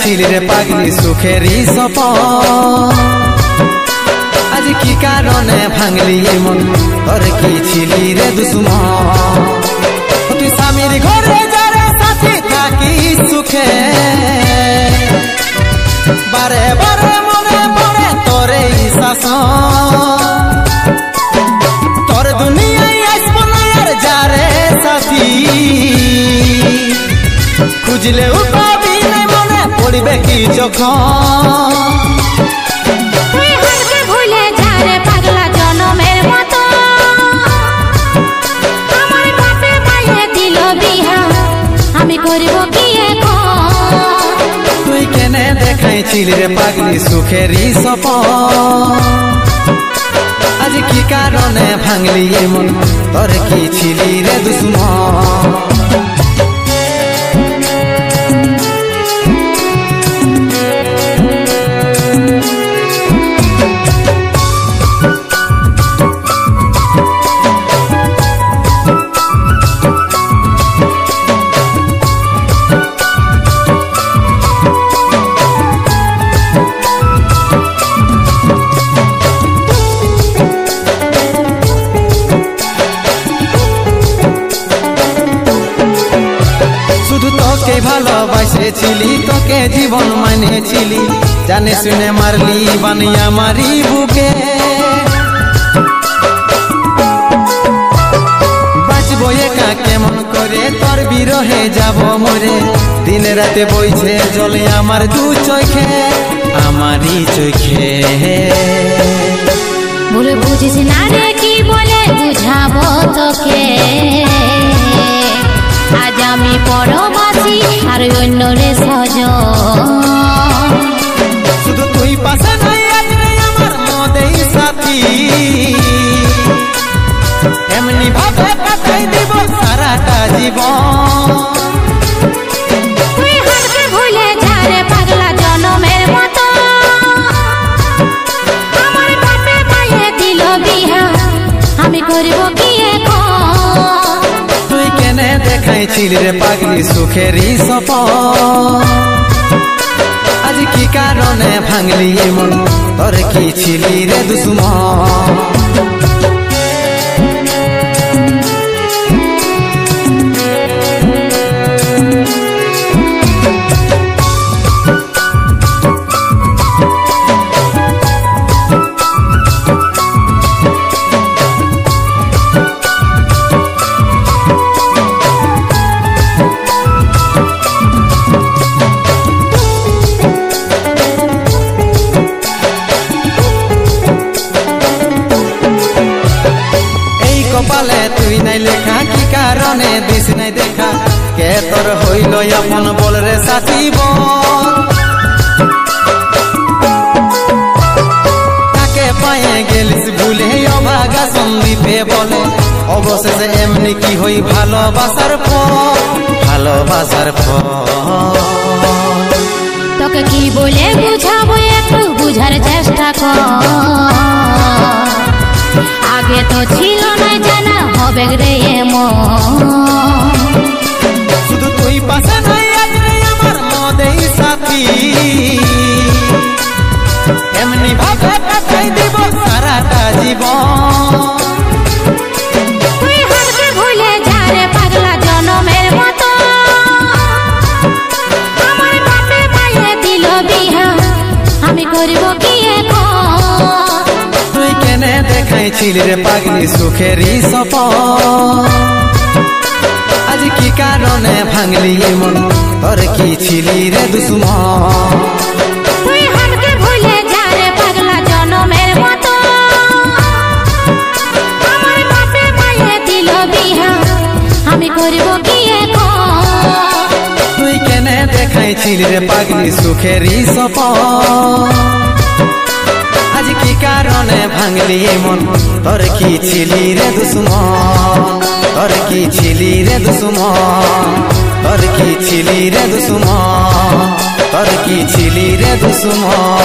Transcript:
দেখাইছিলি রে পাগলি সুখেরই সপন আজ কি কারণে ভাঙলি মন তোর কি ছিলি রে দুশ্মন তুই স্বামীর ঘরে যারে সাথী থাকি সুখে বারে বারে মনে পড়ে তোর এই শাসন তোর দুনিয়ায় আসবো না আর যারে সাথী খুঁজলে পাবি না মনে পড়বে কি যখন তুই কেনে দেখাইছিলি রে পাগলি সুখেরই সপন আজ কি কারণে ভাঙলি মন তোর কি ছিলি রে দুশ্মন তোকে ভালোবাসেছিলি তোকে জীবন মানেছিলি জানে শুনে মারলি বানিয়া মারি বুকে বাঁচবো একা কেমন করে তোর বিরহে যাব মরে দিনে রাতে বইছে জলে আমার দু চোখে আমারই চোখে বলে বুঝিস না রে কি বলে বুঝাবো তোকে আজ আমি পরবাসী আর অন্য রে সজন শুধু তুই পাশে নাই আজ নেই আমার মদেই সাথী এমনি ভাবে কাটাই দিব সারাটা জীবন তুই হারকে ভুলে যা রে পাগলা জনমের মতো আমার বাপে মায়ে দিল বিহা আমি করব কি এখন তুই কেনে দেখাইছিলি রে পাগলি সুখেরই সপন আজ কি কারণে ভাঙলি মন তোর কি ছিলি রে দুশ্মন কপালে তুই নাই লেখা কি কারণে দিস নাই দেখা কে তোর হইল আপন বল রে সাথী বল তাকে পায়ে গেলিস ভুলে অভাগা সন্দীপে বলে অবশেষে এমনি কি হই ভালোবাসার ফল ভালোবাসার ফল তোকে কি বলে বুঝাবো একটু বুঝার চেষ্টা কর আগে তো ছিল না জানা হবে রে শুধু তুই পাশে নাই আজ নেই আমার মদেই সাথী এমনি ভাবে কাটাই দিব সারাটা জীবন তুই হারকে ভুলে যা রে পাগলা জনমের মতো আমার বাপে মায়ে দিল বিহা আমি করব কি এখন তুই কেনে দেখাইছিলি রে পাগলি সুখেরই সপন আজ কি কারণে ভাঙলি মন তোর কি ছিলি রে দুশ্মন তুই হারকে ভুলে যা রে পাগলা জনমের মতো আমার বাপে মায়ে দিল বিহা আমি করব কি এখন তুই কেনে দেখাইছিলি রে পাগলি সুখেরই সপন আজ কি কারণে ভাঙলি মন তোর কি ছিলি রে দুশ্মন তোর কি ছিলি রে দুশ্মন তোর কি ছিলি রে দুশ্মন তোর কি ছিলি রে দুশ্মন